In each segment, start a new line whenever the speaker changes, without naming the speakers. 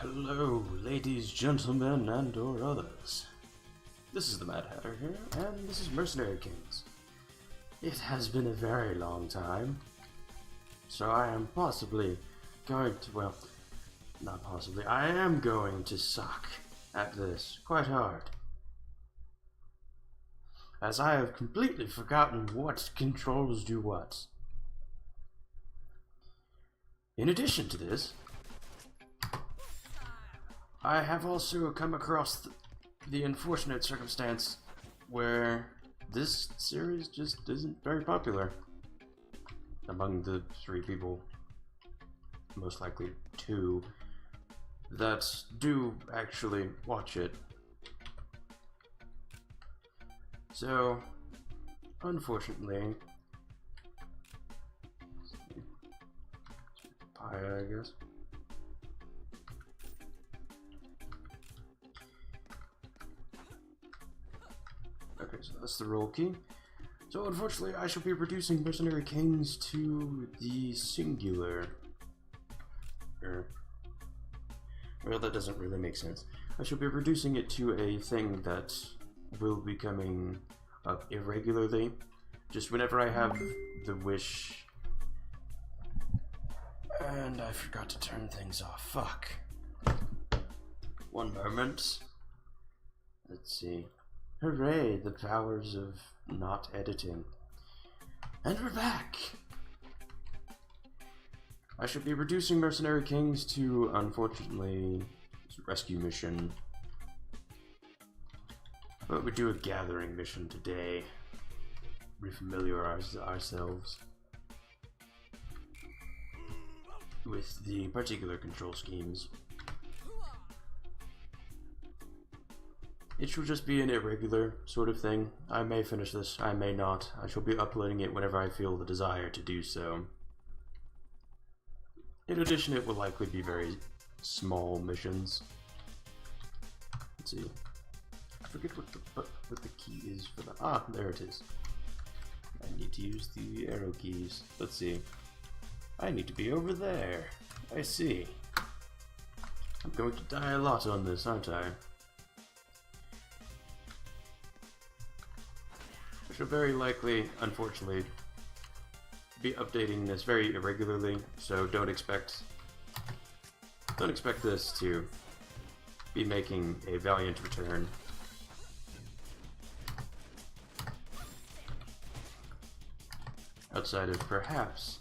Hello, ladies, gentlemen, and or others. This is the Mad Hatter here, and this is Mercenary Kings. It has been a very long time, so I am possibly going to, well, not possibly, I am going to suck at this quite hard. As I have completely forgotten what controls do what. In addition to this, I have also come across the unfortunate circumstance where this series just isn't very popular among the 3 people, most likely 2, that do actually watch it. So, unfortunately, papaya, I guess. Okay, so that's the roll key. So unfortunately, I shall be reducing Mercenary Kings to the singular. Well, that doesn't really make sense. I shall be reducing it to a thing that will be coming up irregularly. Just whenever I have the wish. And I forgot to turn things off. Fuck. One moment. Let's see. Hooray, the powers of not editing. And we're back! I should be reducing Mercenary Kings to, unfortunately, rescue mission. But we do a gathering mission today. Refamiliarize ourselves with the particular control schemes. It should just be an irregular sort of thing. I may finish this, I may not. I shall be uploading it whenever I feel the desire to do so. In addition, it will likely be very small missions. Let's see. I forget what the key is for the... Ah, there it is. I need to use the arrow keys. Let's see. I need to be over there. I see. I'm going to die a lot on this, aren't I? I shall very likely, unfortunately, be updating this very irregularly, so don't expect this to be making a valiant return. Outside of perhaps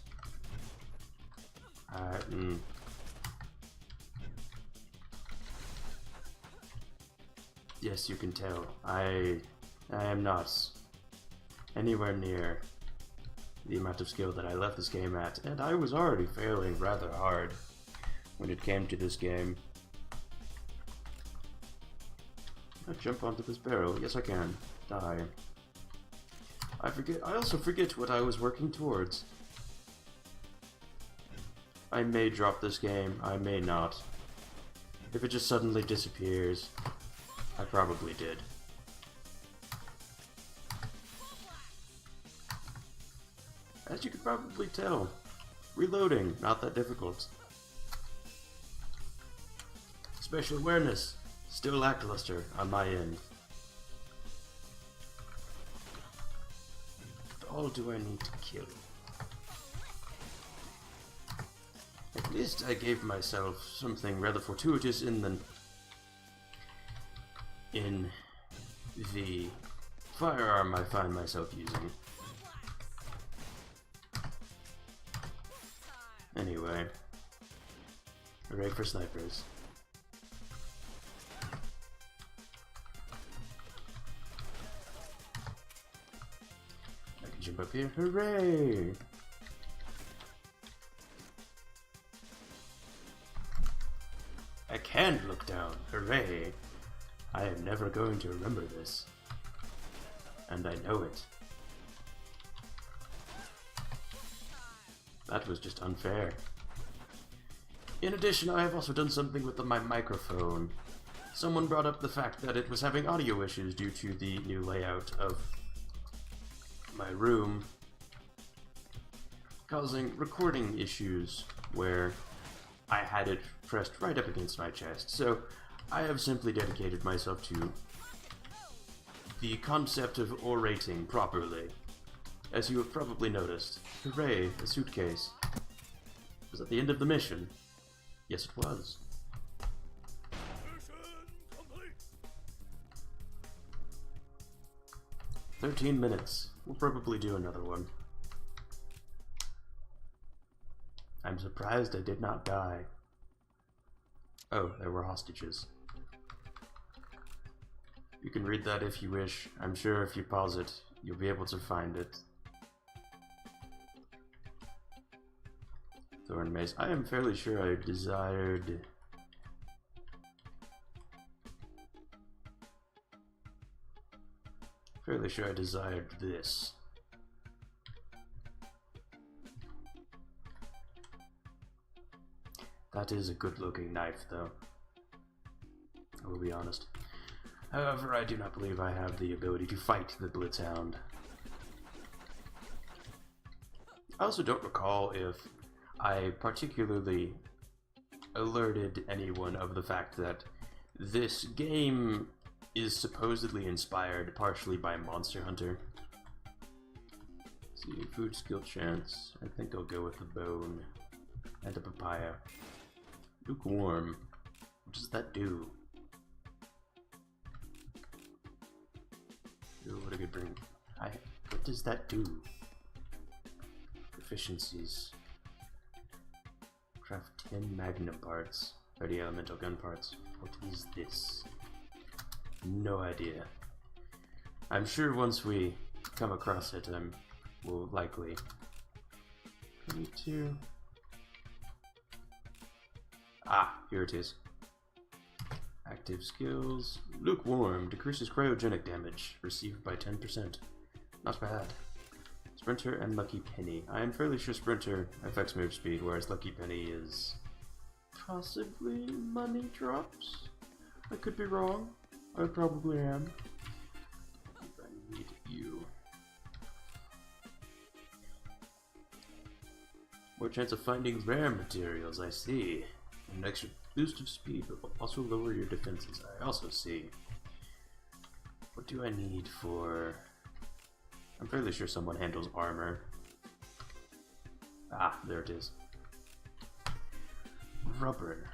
yes, you can tell. I am not anywhere near the amount of skill that I left this game at, and I was already failing rather hard when it came to this game. Can I jump onto this barrel? Yes, I can. Die. I also forget what I was working towards. I may drop this game, I may not. If it just suddenly disappears, I probably did. As you can probably tell, reloading, not that difficult. Special awareness, still lackluster on my end. What all do I need to kill? At least I gave myself something rather fortuitous in the firearm I find myself using. Anyway, hooray for snipers. I can jump up here, hooray! I can't look down, hooray! I am never going to remember this. And I know it. That was just unfair. In addition, I have also done something with my microphone. Someone brought up the fact that it was having audio issues due to the new layout of my room, causing recording issues where I had it pressed right up against my chest. So I have simply dedicated myself to the concept of orating properly. As you have probably noticed, hooray, a suitcase. Was that the end of the mission? Yes, it was. 13 minutes. We'll probably do another one. I'm surprised I did not die. Oh, there were hostages. You can read that if you wish. I'm sure if you pause it, you'll be able to find it. Thorn Mace. I am fairly sure I desired... this. That is a good looking knife, though. I will be honest. However, I do not believe I have the ability to fight the Blitzhound. I also don't recall if I particularly alerted anyone of the fact that this game is supposedly inspired partially by Monster Hunter. Let's see, food skill chance. I think I'll go with the bone and a papaya. Lukewarm. What does that do? Ooh, what a good bring. What does that do? Efficiencies. Craft 10 magnum parts. 30 elemental gun parts. What is this? No idea. I'm sure once we come across it, we'll likely... 22... Ah, here it is. Active skills. Lukewarm. Decreases cryogenic damage. Received by 10%. Not bad. Sprinter and Lucky Penny. I am fairly sure Sprinter affects move speed, whereas Lucky Penny is... possibly money drops? I could be wrong. I probably am. I need you. More chance of finding rare materials, I see. An extra boost of speed, but will also lower your defenses, I also see. What do I need for... I'm fairly sure someone handles armor. Ah, there it is. Rubber.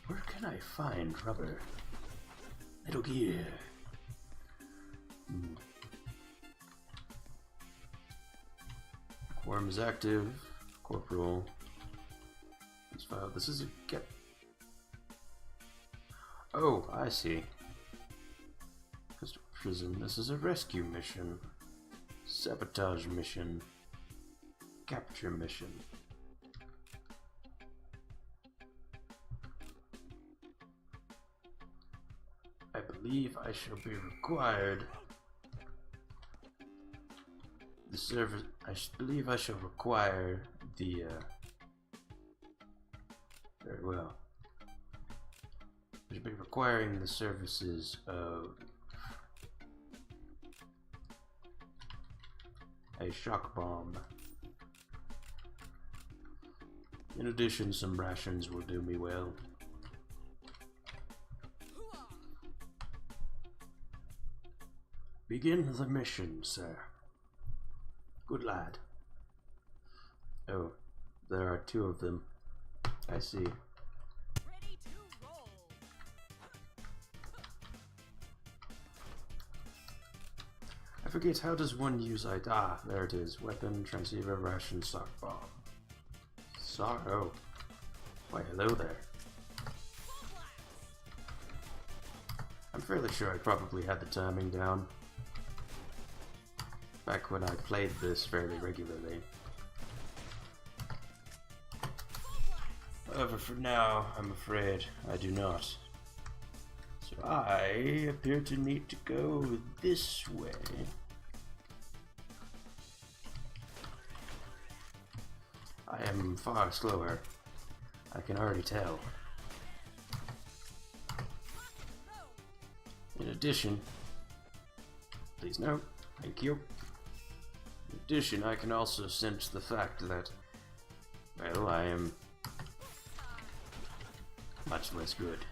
Where can I find rubber? Metal Gear. Worm is active. Corporal. This is a get. Oh, I see. Prison. This is a rescue mission. Sabotage mission. Capture mission. I believe I shall be required. The service. I believe I shall require the. Very well. I should be requiring the services of a shock bomb. In addition, some rations will do me well. Begin the mission, sir. Good lad. Oh, there are two of them. I see.
Ready to roll.
I forget, how does one use it? Ah, there it is. Weapon, transceiver, ration, stock bomb. Oh. Why, hello there. I'm fairly sure I probably had the timing down back when I played this fairly regularly. However, for now, I'm afraid I do not. So I appear to need to go this way. I am far slower. I can already tell. In addition, please no, thank you. In addition, I can also sense the fact that, well, I am much less good.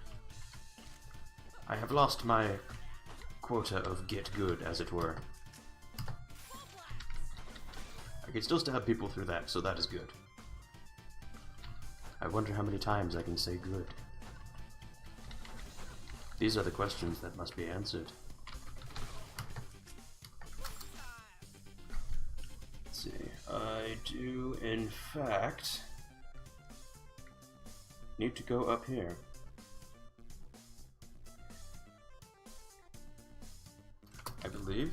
I have lost my quota of get good, as it were. I can still stab people through that, so that is good. I wonder how many times I can say good. These are the questions that must be answered. Let's see. I do, in fact, need to go up here. I believe.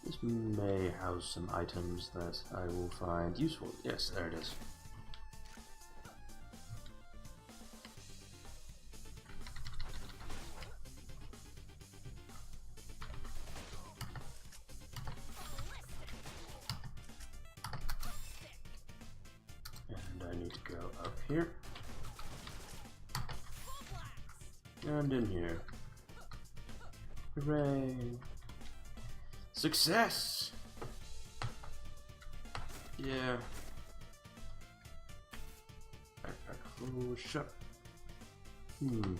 This may house some items that I will find useful. Yes, there it is. And I need to go up here. And in here. Hooray! Success! Yeah. Backpack full shut. If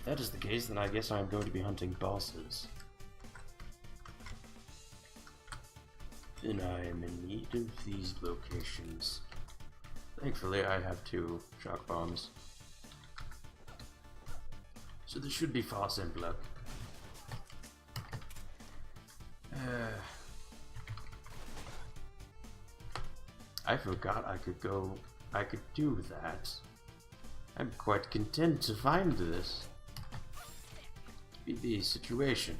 that is the case, then I guess I'm going to be hunting bosses. And I am in need of these locations. Thankfully, I have 2 shock bombs. So this should be far simpler. I forgot I could do that. I'm quite content to find this. Be the situation.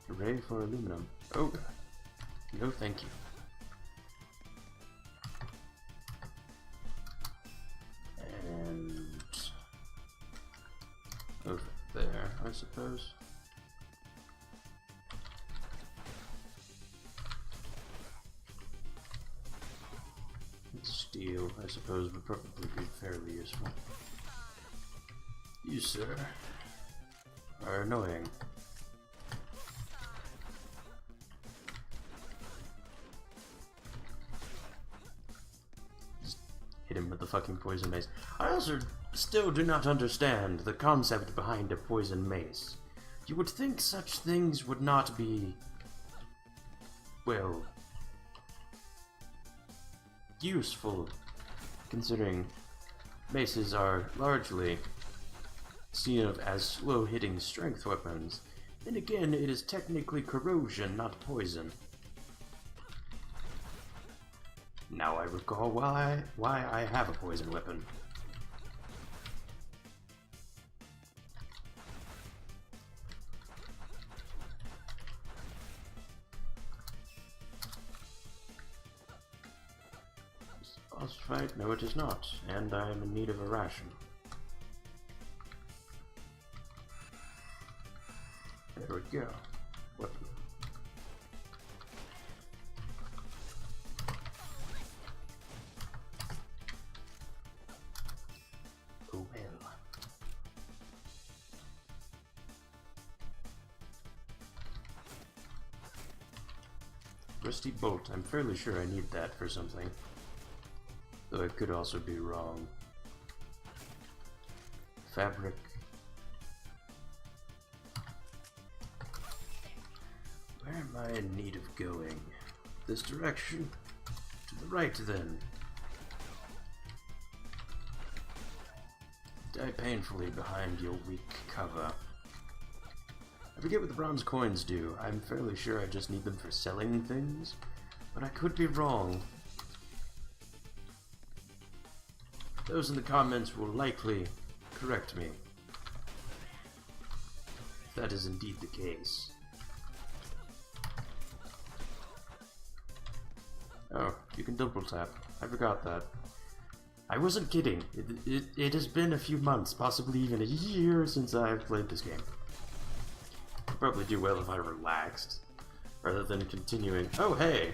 Hooray for aluminum. Oh god. No thank you. And over there, I suppose. Steel, I suppose, would probably be fairly useful. You, sir, are annoying. Just hit him with the fucking poison mace. I also still do not understand the concept behind a poison mace. You would think such things would not be, well, useful, considering maces are largely seen of as slow-hitting strength weapons. And again, it is technically corrosion, not poison. Now I recall why I have a poison weapon. Boss fight? No, it is not, and I am in need of a ration. There we go. Weapon. Oh well. Rusty bolt. I'm fairly sure I need that for something. Though I could also be wrong. Fabric. Where am I in need of going? This direction? To the right, then. Die painfully behind your weak cover. I forget what the bronze coins do. I'm fairly sure I just need them for selling things, but I could be wrong. Those in the comments will likely correct me, if that is indeed the case. Oh, you can double tap. I forgot that. I wasn't kidding. It has been a few months, possibly even a year since I've played this game. I'd probably do well if I relaxed, rather than continuing. Oh, hey!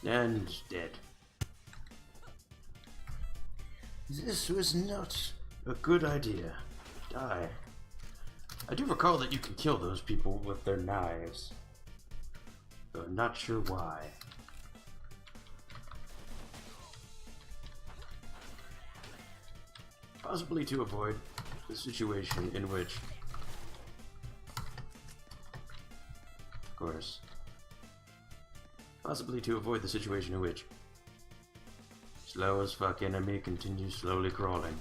And dead. This was not a good idea. Die. I do recall that you can kill those people with their knives, but I'm not sure why. Possibly to avoid the situation in which, of course, possibly to avoid the situation in which slow as fuck enemy continues slowly crawling.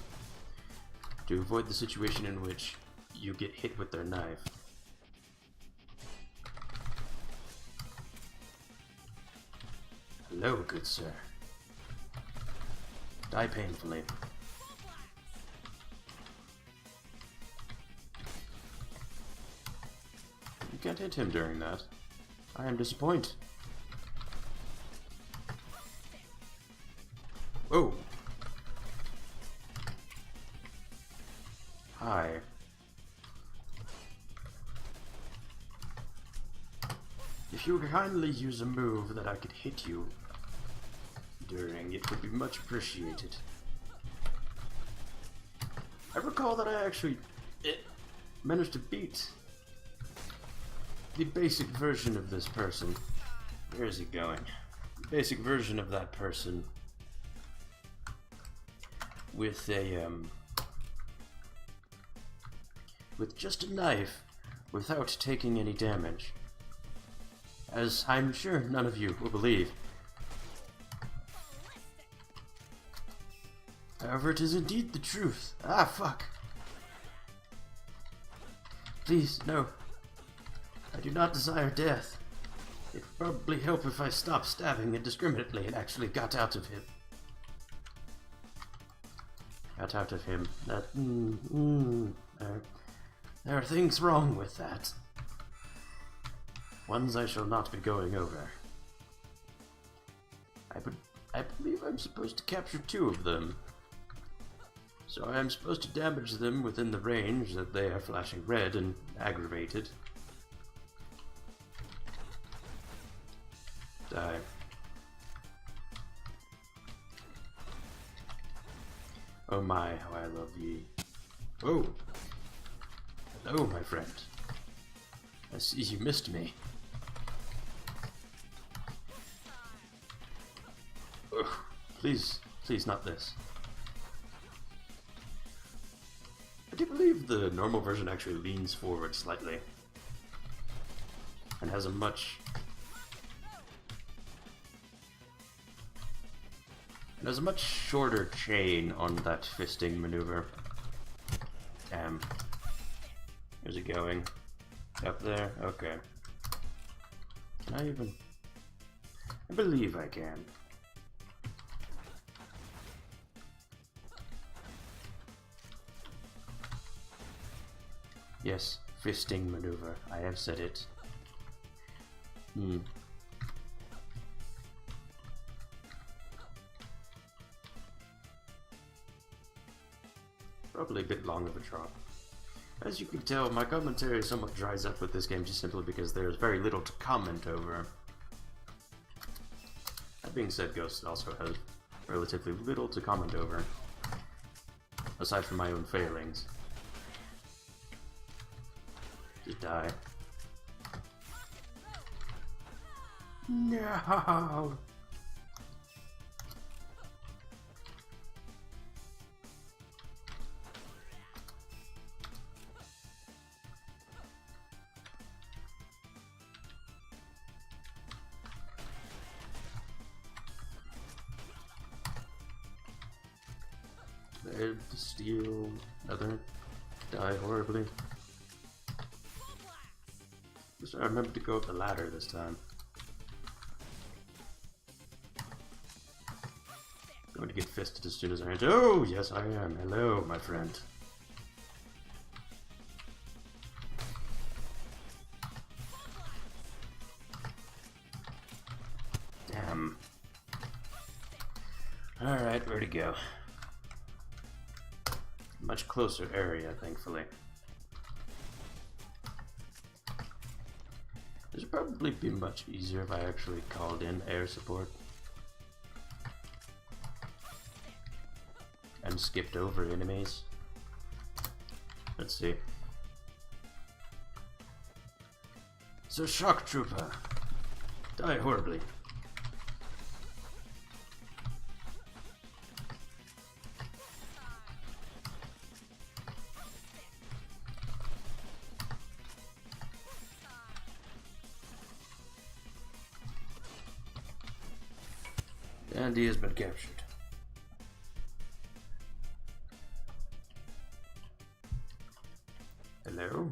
To avoid the situation in which you get hit with their knife. Hello, good sir. Die painfully. You can't hit him during that. I am disappointed. Whoa! Hi. If you would kindly use a move that I could hit you during, it would be much appreciated. I recall that I actually managed to beat the basic version of this person. Where is he going? The basic version of that person with a with just a knife without taking any damage. As I'm sure none of you will believe. However, it is indeed the truth. Ah, fuck. Please, no. I do not desire death. It would probably help if I stopped stabbing indiscriminately and actually got out of him. Got out of him. That, there are things wrong with that. Ones I shall not be going over. I believe I'm supposed to capture 2 of them. So I am supposed to damage them within the range that they are flashing red and aggravated. Die. Oh my, how I love ye. Oh! Hello, my friend. I see you missed me. Ugh. Please, please, not this. I do believe the normal version actually leans forward slightly. And has a much... shorter chain on that fisting maneuver. Damn. Where's it going? Up there? Okay. Can I even... I believe I can. Yes, fisting maneuver. I have said it. Probably a bit long of a drop. As you can tell, my commentary somewhat dries up with this game just simply because there's very little to comment over. That being said, Ghost also has relatively little to comment over, aside from my own failings. Just die. No! Steal, another, die horribly. Just I remember to go up the ladder this time. Going to get fisted as soon as I enter. Oh, yes I am. Hello, my friend. Damn. Alright, where to go? Much closer area, thankfully. This would probably be much easier if I actually called in air support. And and skipped over enemies. Let's see. So, Shock Trooper, die horribly. And he has been captured. Hello?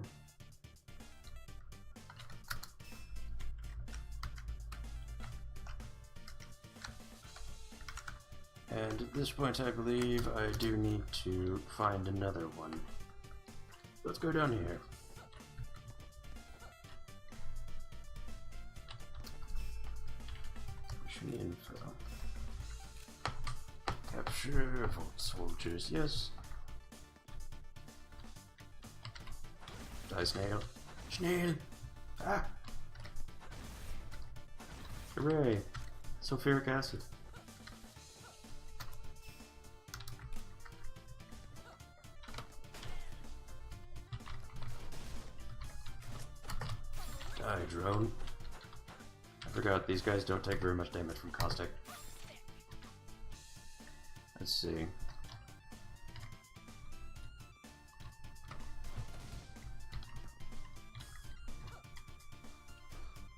And at this point I believe I do need to find another one. Let's go down here. Mission info. Capture Vault soldiers, yes. Die, snail. Snail! Ah! Hooray! Sulfuric acid. Die, drone. I forgot, these guys don't take very much damage from caustic. Let's see.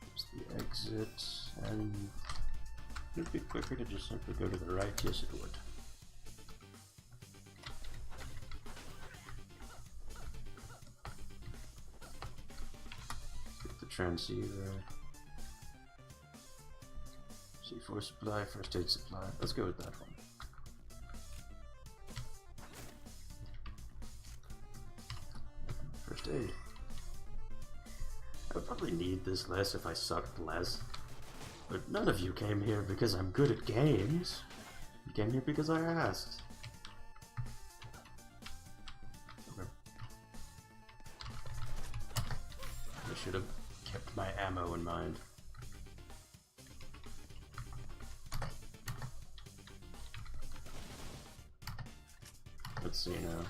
There's the exit, and it would be quicker to just simply go to the right. Yes, it would. Get the transceiver. C4 supply, first aid supply. Let's go with that one. First aid. I would probably need this less if I sucked less. But none of you came here because I'm good at games. You came here because I asked. Okay. I should have kept my ammo in mind. Let's see now.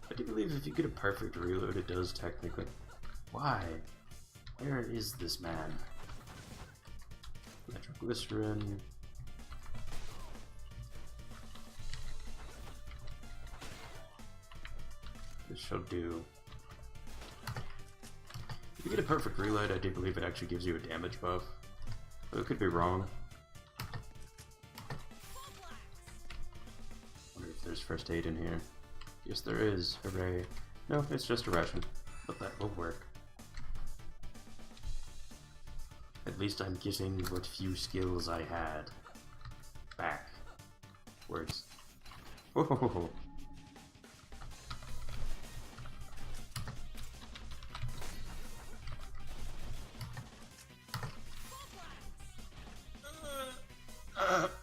I do believe if you get a perfect reload, it does technically. Why? Where is this man? Nitroglycerin. This shall do. If you get a perfect reload, I do believe it actually gives you a damage buff. But it could be wrong. Wonder if there's first aid in here. Yes, there is. Hooray. No, it's just a ration. But that will work. At least I'm getting what few skills I had back. Words. Whoa.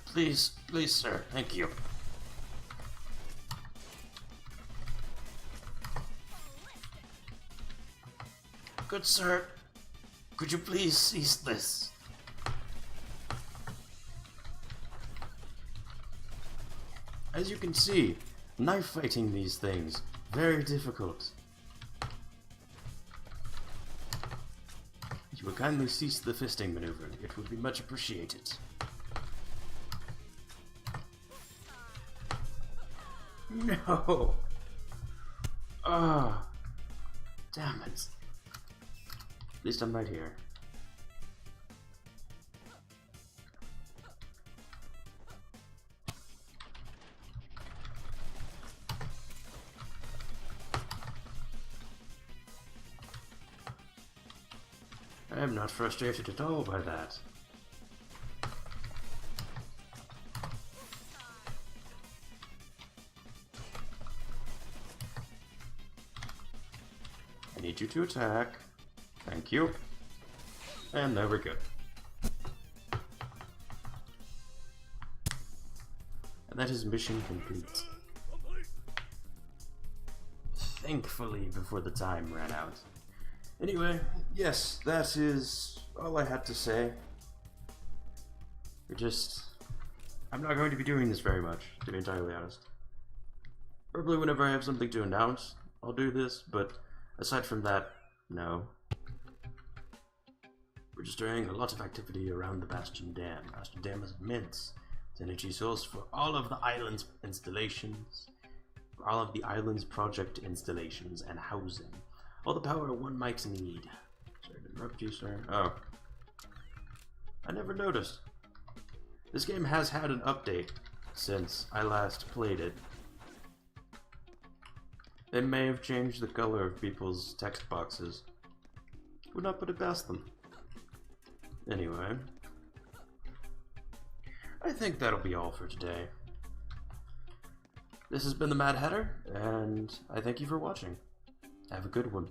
Please, please, sir. Thank you. Good sir, could you please cease this? As you can see, knife fighting these things, very difficult. If you would kindly cease the fisting maneuver, it would be much appreciated. No! Ah, damn it. At least I'm right here. I am not frustrated at all by that. I need you to attack. Thank you. And there we go. And that is mission complete. Thankfully, before the time ran out. Anyway, yes, that is all I had to say. We're just I'm not going to be doing this very much, to be entirely honest. Probably whenever I have something to announce, I'll do this, but aside from that, no. We're just doing a lot of activity around the Bastion Dam. Bastion Dam is immense. It's an energy source for all of the island's installations, for all of the island's project installations and housing. All the power one might need. Sorry to interrupt you, sir. Oh. I never noticed. This game has had an update since I last played it. They may have changed the color of people's text boxes. Would not put it past them. Anyway, I think that'll be all for today. This has been the Mad Hatter, and I thank you for watching. Have a good one.